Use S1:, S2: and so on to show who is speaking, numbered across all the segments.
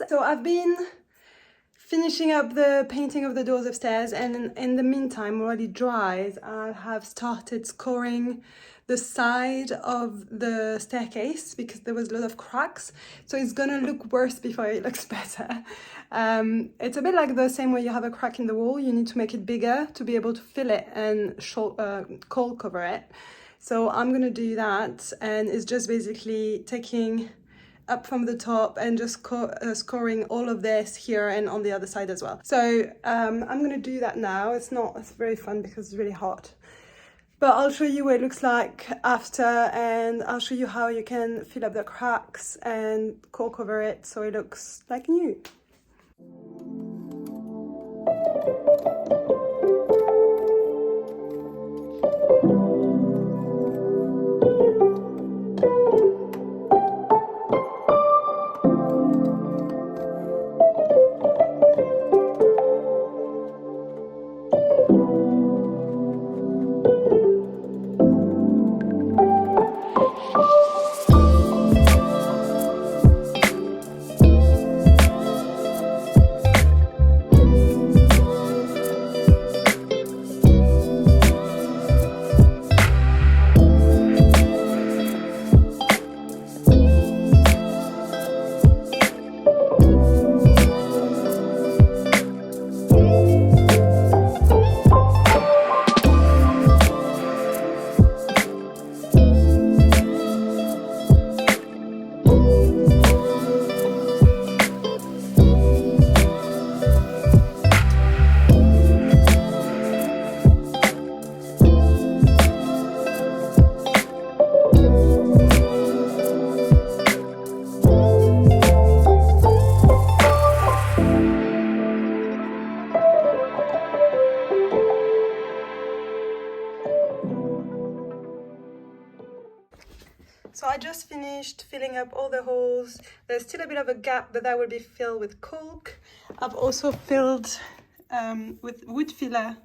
S1: So I've been finishing up the painting of the doors upstairs, and in the meantime, while it dries, I have started scoring the side of the staircase because there was a lot of cracks, so it's gonna look worse before it looks better. It's a bit like the same way you have a crack in the wall, you need to make it bigger to be able to fill it and coal cover it. So I'm gonna do that, and it's just basically taking up from the top and just scoring all of this here and on the other side as well. So I'm gonna do that now. It's very fun because it's really hot. But I'll show you what it looks like after, and I'll show you how you can fill up the cracks and coal cover it so it looks like new. So I just finished filling up all the holes. There's still a bit of a gap, but that will be filled with caulk. I've also filled with wood filler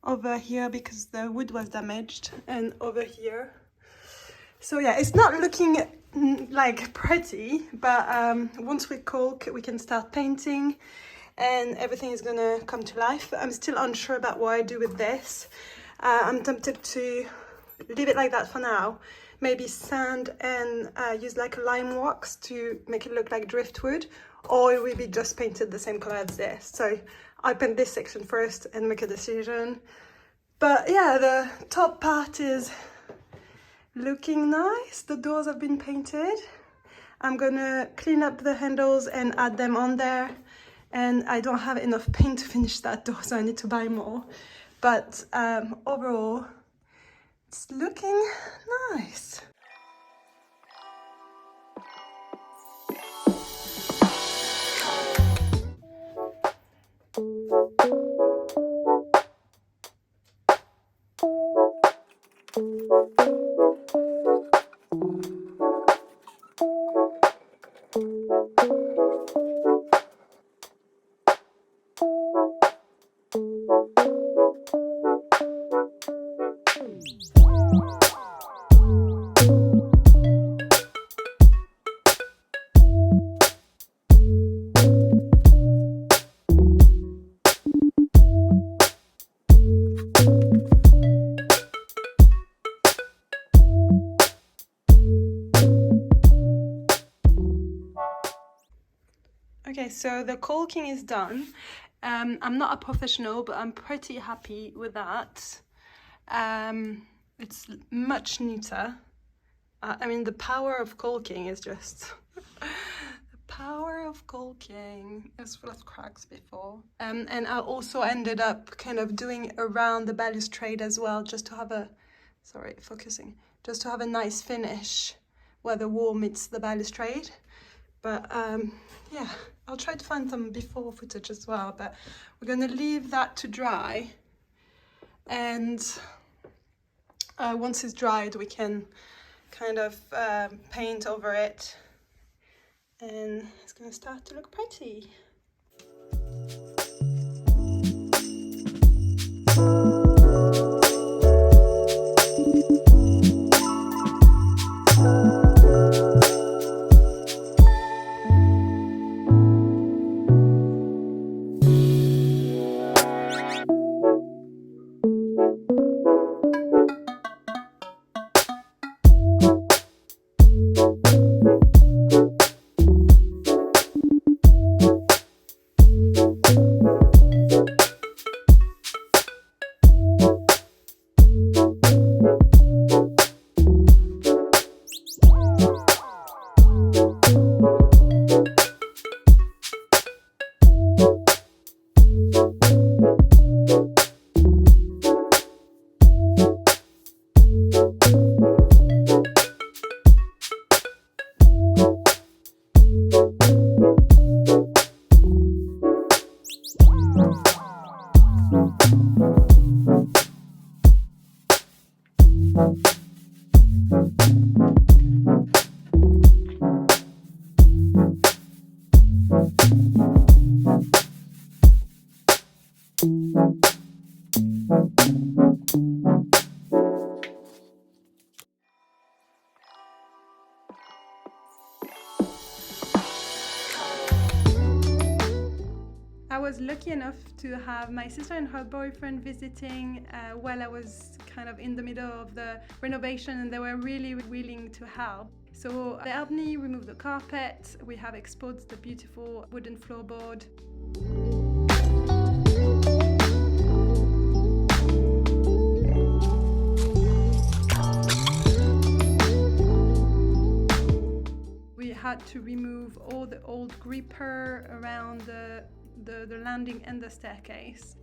S1: over here because the wood was damaged, and over here. So yeah, it's not looking like pretty, but once we caulk, we can start painting and everything is gonna come to life. I'm still unsure about what I do with this. I'm tempted to leave it like that for now. Maybe sand and use like a lime wax to make it look like driftwood, or it will be just painted the same color as this. So I'll paint this section first and make a decision. But yeah, the top part is looking nice. The doors have been painted. I'm gonna clean up the handles and add them on there. And I don't have enough paint to finish that door, so I need to buy more. But overall, it's looking nice. Okay, so the caulking is done. I'm not a professional, but I'm pretty happy with that. It's much neater. I mean, the power of caulking is just... the power of caulking. It was full of cracks before. And I also ended up kind of doing around the balustrade as well, just to have a... Sorry, focusing. Just to have a nice finish where the wall meets the balustrade. But yeah, I'll try to find some before footage as well, but we're gonna leave that to dry, and once it's dried we can kind of paint over it, and it's gonna start to look pretty. I was lucky enough to have my sister and her boyfriend visiting while I was kind of in the middle of the renovation, and they were really willing to help. So they helped me remove the carpet. We have exposed the beautiful wooden floorboard. We had to remove all the old gripper around the landing and the staircase.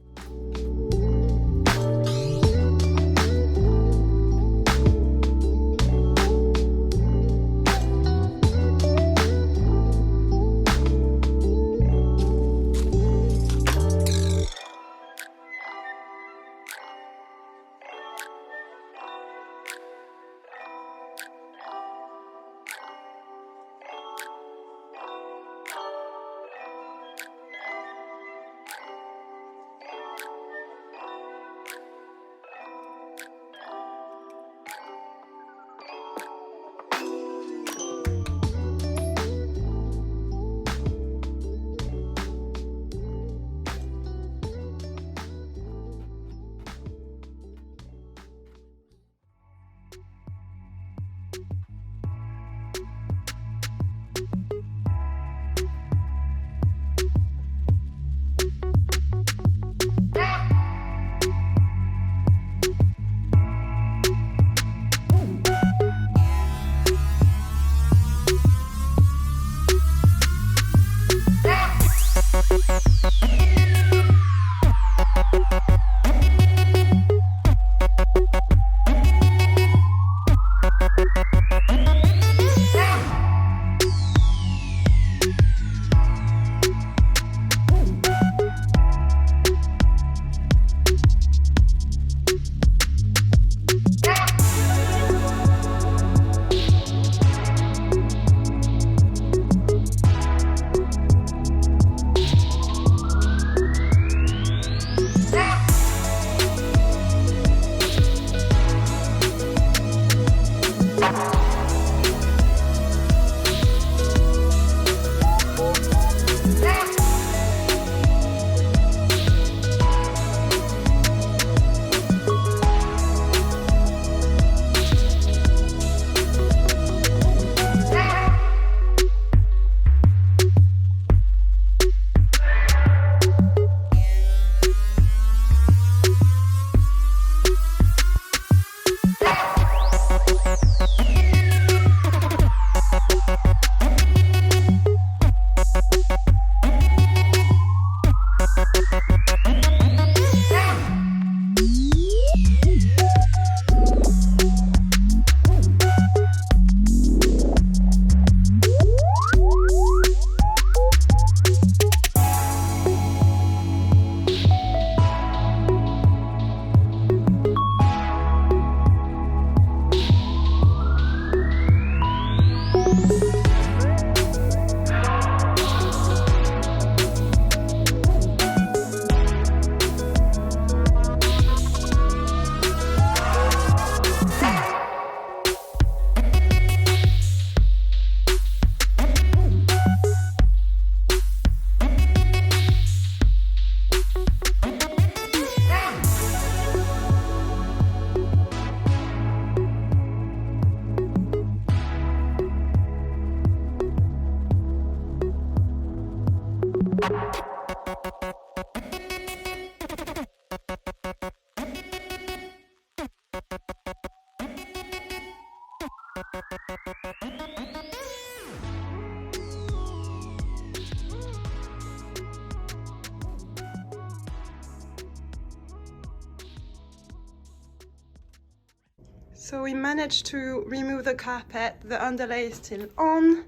S1: So we managed to remove the carpet. The underlay is still on,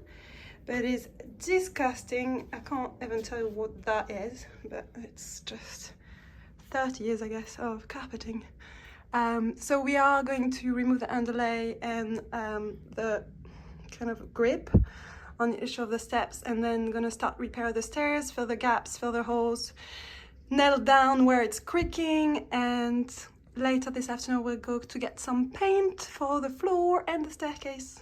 S1: but it's disgusting. I can't even tell you what that is, but it's just 30 years, I guess, of carpeting. So we are going to remove the underlay and the kind of grip on each of the steps, and then gonna start repair the stairs, fill the gaps, fill the holes, nail down where it's creaking, and later this afternoon we'll go to get some paint for the floor and the staircase.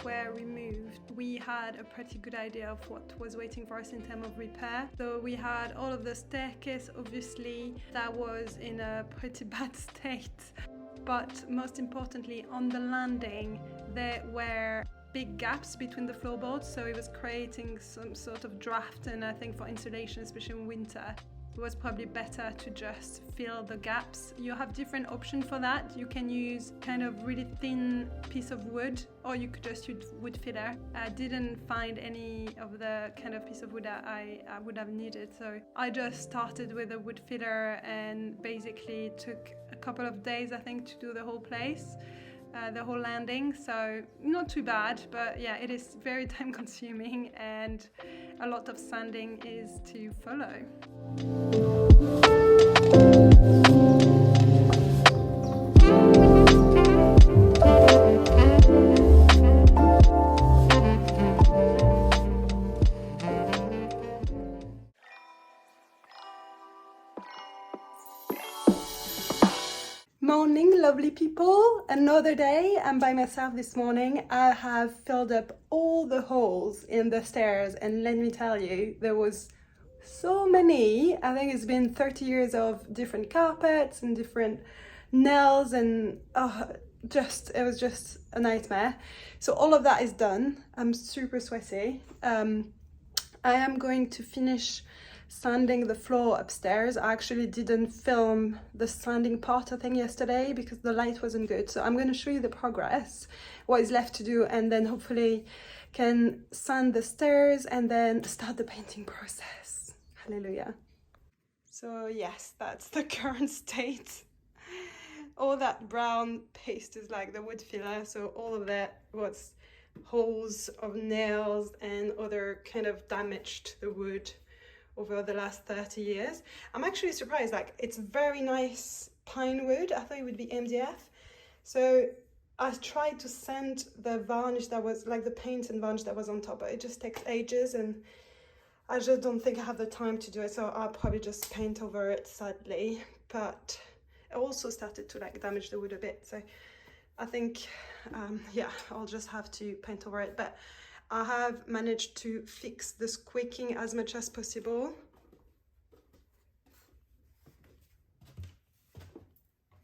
S1: Were removed, we had a pretty good idea of what was waiting for us in terms of repair. So we had all of the staircase, obviously, that was in a pretty bad state. But most importantly, on the landing, there were big gaps between the floorboards, so it was creating some sort of draft, and I think for insulation, especially in winter, it was probably better to just fill the gaps. You have different options for that. You can use kind of really thin piece of wood, or you could just use wood filler. I didn't find any of the kind of piece of wood that I would have needed, so I just started with a wood filler, and basically took a couple of days, I think, to do the whole place. The whole landing, so not too bad, but yeah, it is very time consuming and a lot of sanding is to follow. Morning, lovely people. Another day. I'm by myself this morning. I have filled up all the holes in the stairs, and let me tell you, there was so many. I think it's been 30 years of different carpets and different nails, and it was just a nightmare. So all of that is done. I'm super sweaty. I am going to finish sanding the floor upstairs. I actually didn't film the sanding part, I think, yesterday because the light wasn't good. So I'm going to show you the progress, what is left to do, and then hopefully can sand the stairs and then start the painting process. Hallelujah. So yes, that's the current state. All that brown paste is like the wood filler, so all of that was holes of nails and other kind of damage to the wood over the last 30 years. I'm actually surprised, like it's very nice pine wood. I thought it would be MDF. So I tried to sand the varnish that was like the paint and varnish that was on top, but it just takes ages and I just don't think I have the time to do it. So I'll probably just paint over it, sadly. But it also started to like damage the wood a bit. So I think, yeah, I'll just have to paint over it. But I have managed to fix the squeaking as much as possible.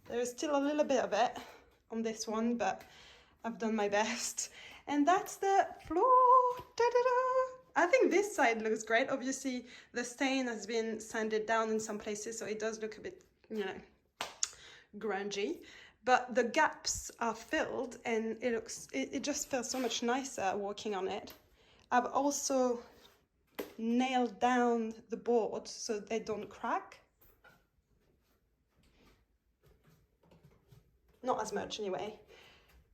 S1: There's still a little bit of it on this one, but I've done my best. And that's the floor. Da-da-da. I think this side looks great. Obviously, the stain has been sanded down in some places, so it does look a bit, you know, grungy. But the gaps are filled and it just feels so much nicer walking on it. I've also nailed down the boards so they don't crack. Not as much anyway.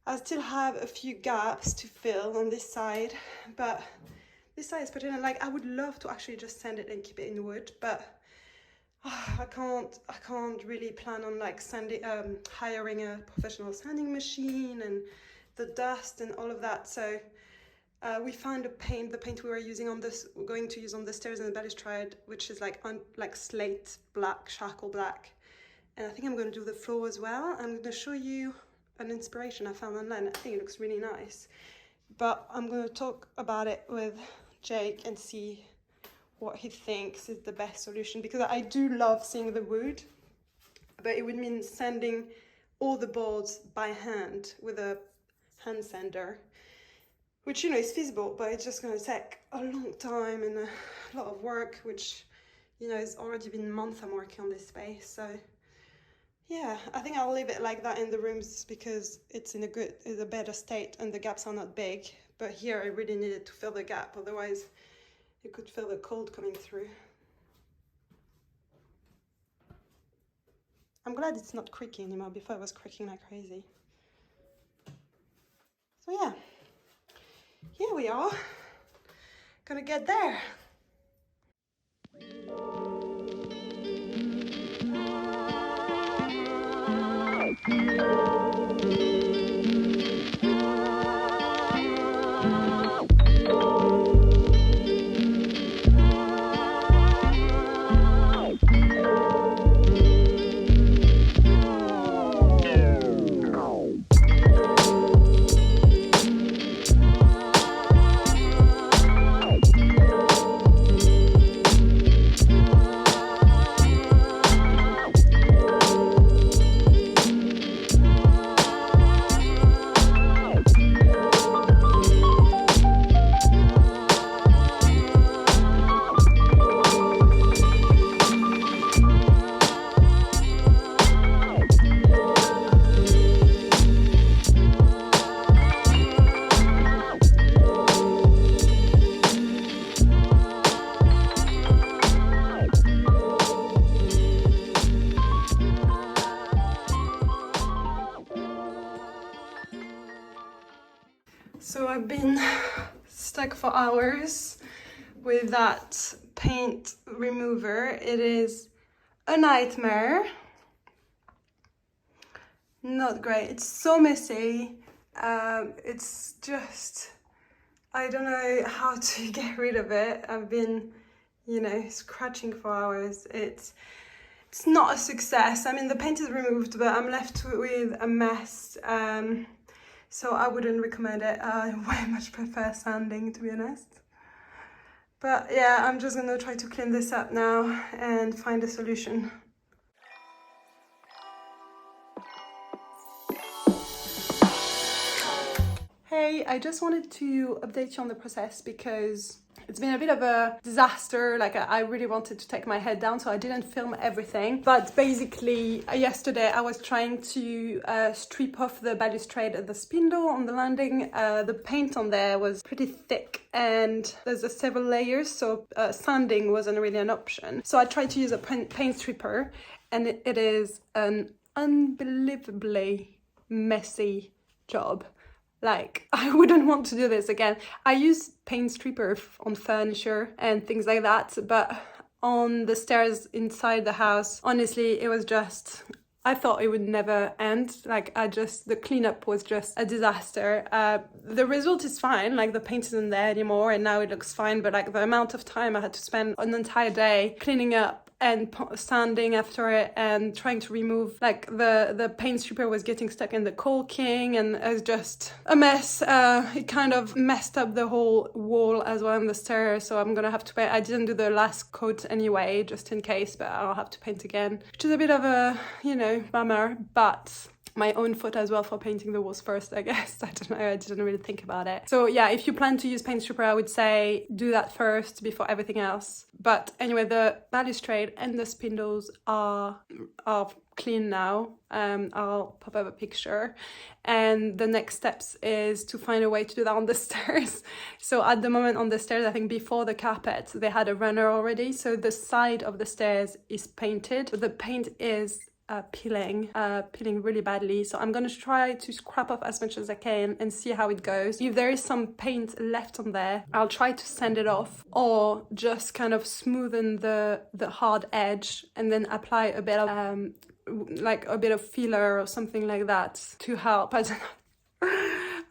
S1: I still have a few gaps to fill on this side, but this side is pretty nice. Like I would love to actually just sand it and keep it in wood, but I can't really plan on like hiring a professional sanding machine and the dust and all of that. So we found the paint we were using on this, we're going to use on the stairs and the balustrade, which is like slate black, charcoal black. And I think I'm going to do the floor as well. I'm going to show you an inspiration I found online. I think it looks really nice, but I'm going to talk about it with Jake and see what he thinks is the best solution, because I do love seeing the wood, but it would mean sanding all the boards by hand with a hand sander, which, you know, is feasible, but it's just going to take a long time and a lot of work, which, you know, it's already been months I'm working on this space. So yeah, I think I'll leave it like that in the rooms because it's in a better state and the gaps are not big. But here I really needed to fill the gap, otherwise you could feel the cold coming through. I'm glad it's not creaking anymore. Before it was creaking like crazy. So yeah, here we are. Gonna get there. So I've been stuck for hours with that paint remover. It is a nightmare. Not great. It's so messy. It's just, I don't know how to get rid of it. I've been, you know, scratching for hours. It's not a success. I mean, the paint is removed, but I'm left with a mess. So I wouldn't recommend it. I way much prefer sanding, to be honest. But yeah, I'm just gonna try to clean this up now and find a solution. Hey, I just wanted to update you on the process because it's been a bit of a disaster. Like, I really wanted to take my head down, so I didn't film everything. But basically, yesterday I was trying to strip off the balustrade at the spindle on the landing. The paint on there was pretty thick and there's several layers, so sanding wasn't really an option. So I tried to use a paint stripper, and it is an unbelievably messy job. Like, I wouldn't want to do this again. I use paint stripper on furniture and things like that, but on the stairs inside the house, honestly, it was just, I thought it would never end. Like, the cleanup was just a disaster. The result is fine, like the paint isn't there anymore and now it looks fine, but like the amount of time I had to spend an entire day cleaning up and sanding after it and trying to remove, like, the paint stripper was getting stuck in the caulking and it was just a mess. It kind of messed up the whole wall as well on the stairs, so I'm gonna have to paint. I didn't do the last coat anyway, just in case, but I'll have to paint again, which is a bit of a, you know, bummer, but my own fault as well for painting the walls first, I guess. I don't know, I didn't really think about it. So yeah, if you plan to use paint stripper, I would say do that first before everything else. But anyway, the balustrade and the spindles are clean now. I'll pop up a picture. And the next steps is to find a way to do that on the stairs. So at the moment on the stairs, I think before the carpet, they had a runner already. So the side of the stairs is painted, but the paint is peeling really badly. So I'm going to try to scrap off as much as I can and see how it goes. If there is some paint left on there, I'll try to sand it off or just kind of smoothen the hard edge and then apply a bit of like a bit of filler or something like that to help. I don't know.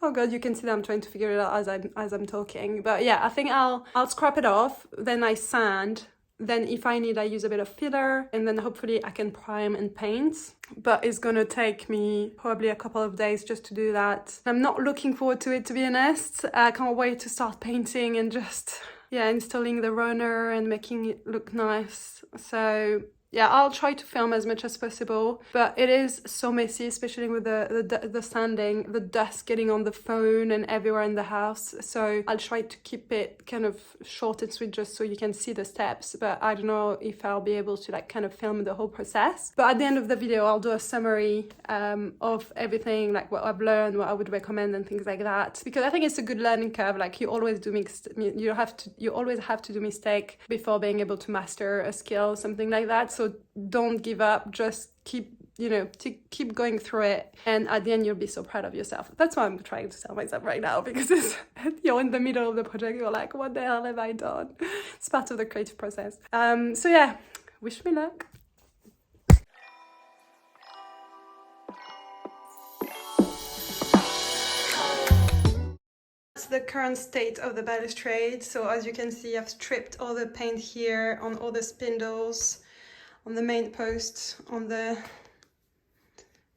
S1: Oh god, you can see that I'm trying to figure it out as I'm talking. But yeah, I think I'll scrap it off, then I sand. Then if I need, I use a bit of filler, and then hopefully I can prime and paint. But it's gonna take me probably a couple of days just to do that. I'm not looking forward to it, to be honest. I can't wait to start painting and just, yeah, installing the runner and making it look nice. So yeah, I'll try to film as much as possible, but it is so messy, especially with the sanding, the dust getting on the phone and everywhere in the house. So I'll try to keep it kind of short and sweet just so you can see the steps, but I don't know if I'll be able to like kind of film the whole process. But at the end of the video, I'll do a summary of everything, like what I've learned, what I would recommend and things like that, because I think it's a good learning curve. Like you always always have to do mistake before being able to master a skill, something like that. So don't give up, just keep going through it, and at the end you'll be so proud of yourself. That's why I'm trying to tell myself right now, because you're in the middle of the project, you're like, what the hell have I done? It's part of the creative process. So yeah, wish me luck. The current state of the balustrade. So as you can see, I've stripped all the paint here on all the spindles, on the main post, on the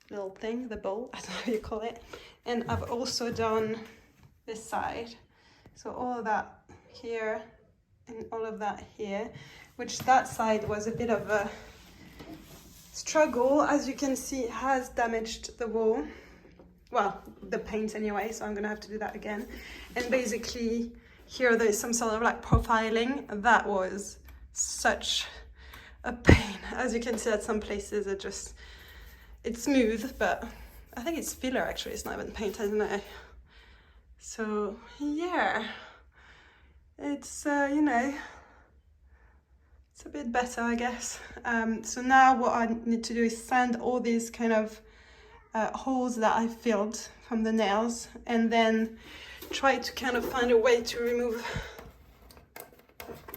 S1: little thing, the bowl, I don't know how you call it, and I've also done this side, so all of that here and all of that here, which that side was a bit of a struggle. As you can see, it has damaged the wall, well, the paint anyway, so I'm gonna have to do that again. And basically here there's some sort of like profiling. That was such a pain. As you can see, at some places it's smooth, but I think it's filler actually, it's not even paint, I don't know. So yeah, it's you know, it's a bit better, I guess. So now what I need to do is sand all these kind of holes that I filled from the nails, and then try to kind of find a way to remove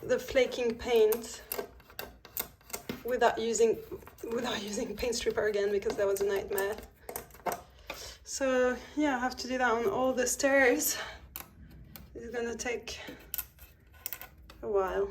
S1: the flaking paint without using paint stripper again, because that was a nightmare. So yeah, I have to do that on all the stairs. It's gonna take a while.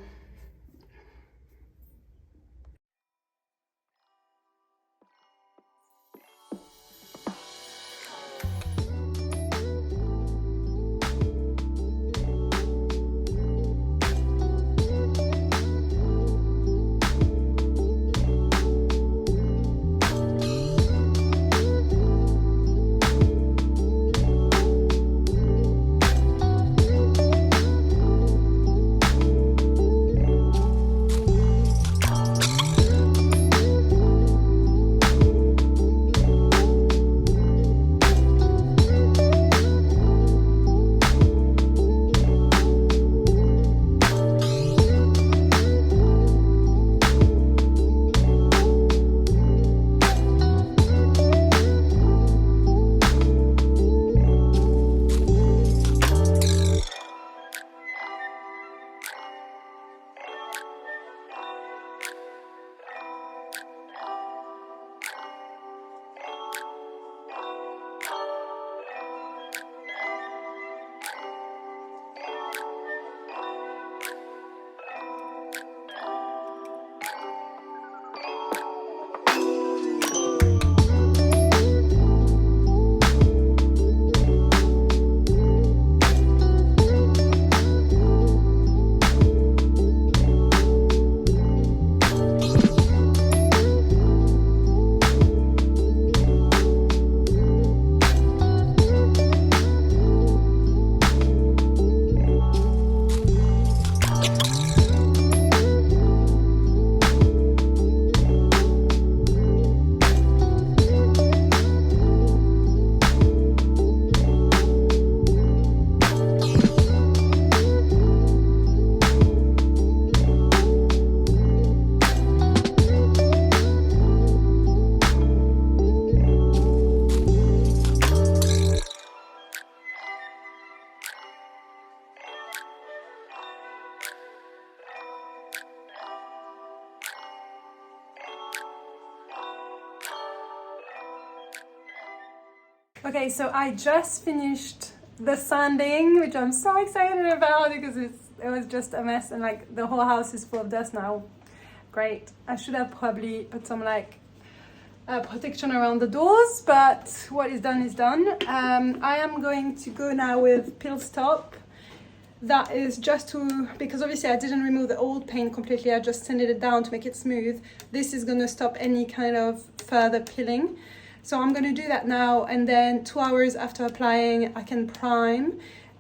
S1: Okay, so I just finished the sanding, which I'm so excited about because it was just a mess, and like the whole house is full of dust now. Great. I should have probably put some like protection around the doors, but what is done is done. I am going to go now with Peel Stop that is just to, because obviously I didn't remove the old paint completely, I just sanded it down to make it smooth. This is going to stop any kind of further peeling. So I'm going to do that now, and then 2 hours after applying I can prime.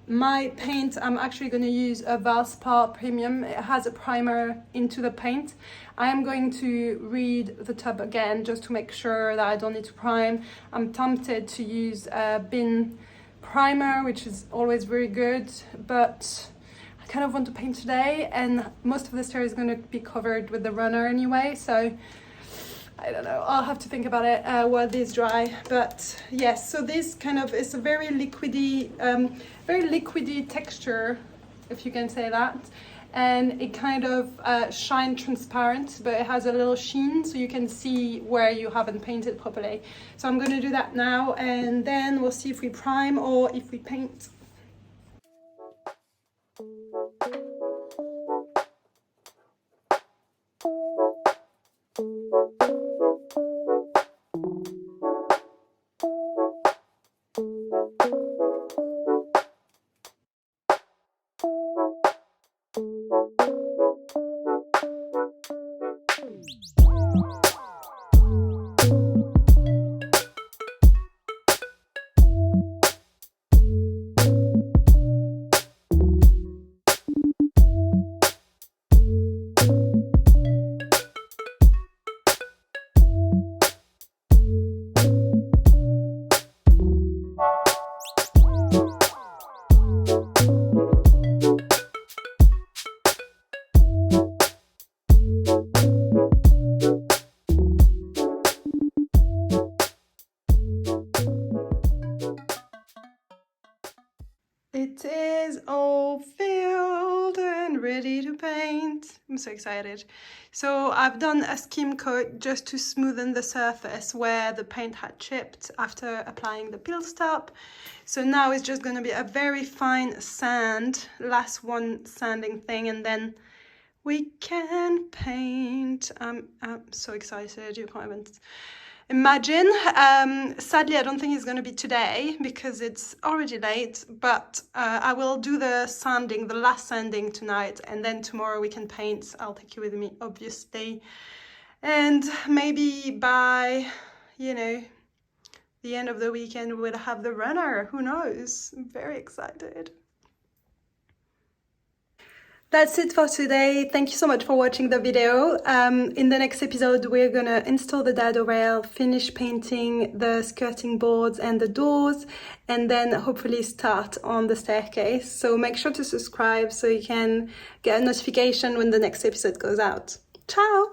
S1: My paint, I'm actually going to use a Valspar Premium. It has a primer into the paint. I am going to read the tub again just to make sure that I don't need to prime. I'm tempted to use a bin primer, which is always very good, but I kind of want to paint today, and most of the stair is going to be covered with the runner anyway, so I don't know, I'll have to think about it while these dry. But yes, so this kind of is a very liquidy texture, if you can say that, and it kind of shine transparent, but it has a little sheen so you can see where you haven't painted properly. So I'm going to do that now, and then we'll see if we prime or if we paint. It is all filled and ready to paint. I'm so excited. So I've done a skim coat just to smoothen the surface where the paint had chipped after applying the peel stop. So now it's just going to be a very fine sand, last one sanding thing, and then we can paint. I'm so excited, you can't even imagine. Sadly, I don't think it's going to be today because it's already late, but I will do the sanding, the last sanding tonight, and then tomorrow we can paint. I'll take you with me, obviously. And maybe by, you know, the end of the weekend, we'll have the runner. Who knows? I'm very excited. That's it for today. Thank you so much for watching the video. In the next episode, we're gonna install the dado rail, finish painting the skirting boards and the doors, and then hopefully start on the staircase. So make sure to subscribe so you can get a notification when the next episode goes out. Ciao!